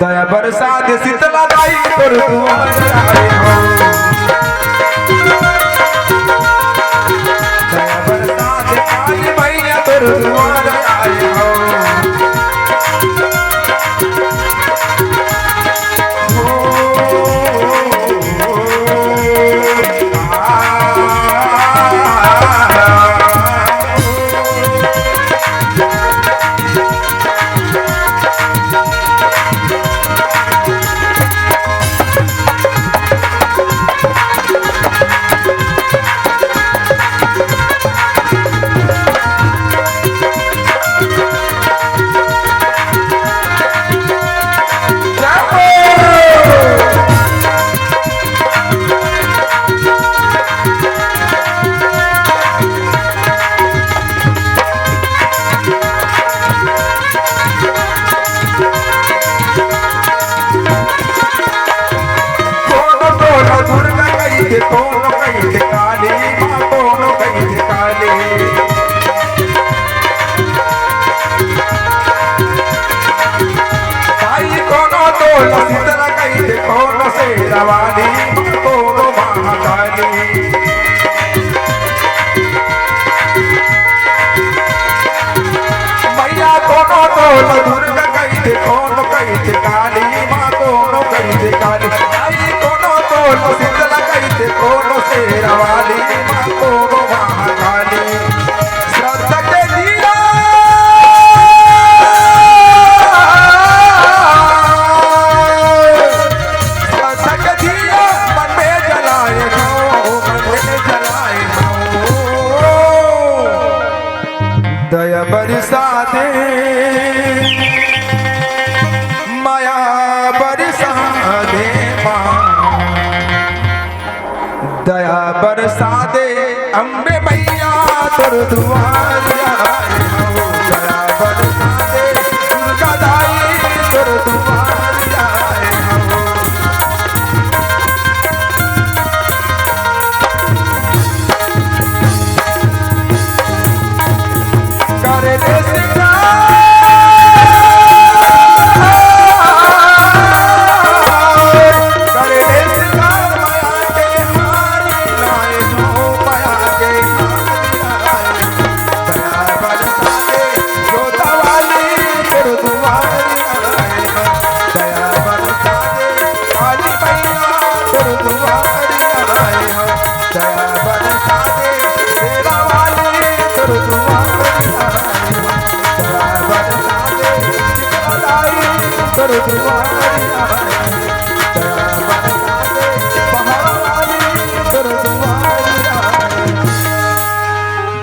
दया बरसात शीतला दाई तोर दुआर आए हो दया बरसात आई मैया तोर दुआर आए हो कोनो कहीं काली माँ कोनो कहीं काली ताई कोनो तो शीतला कहीं कोनो से रवानी कोनो महाकाली मैया कोनो तो दुर्गा कहीं कोनो कहीं काली माँ कोनो कहीं काली ताई कोनो तो शीतला कोनो से रवाली माँ कोनो महाकाली श्रद्धा के दिया श्रद्धा के दिया मन में जलाए हो मन में जलाए हो दया बरसा दे माया बरसा दे दया बरसा दे अम्बे मैया तोर दुआर आए हो दया बरसा दे दुर्गा दाई तोर दुआर आए हो करे दे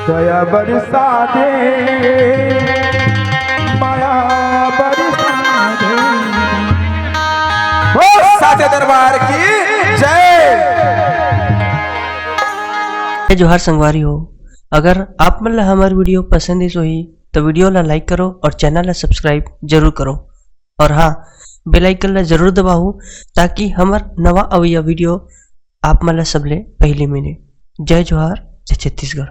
दया बरसा दे माया बरसा दे वो साचे दरबार की जय। जोहार संगवारी हो, अगर आप मन ला हमार वीडियो पसंद है ही तो वीडियो ला लाइक करो और चैनल ला सब्सक्राइब जरूर करो और हाँ बेल आइकन ला जरूर दबाओ ताकि हमार नवा अवैया वीडियो आप मन ला सबले पहले मिले। जय जोहार, जय छत्तीसगढ़।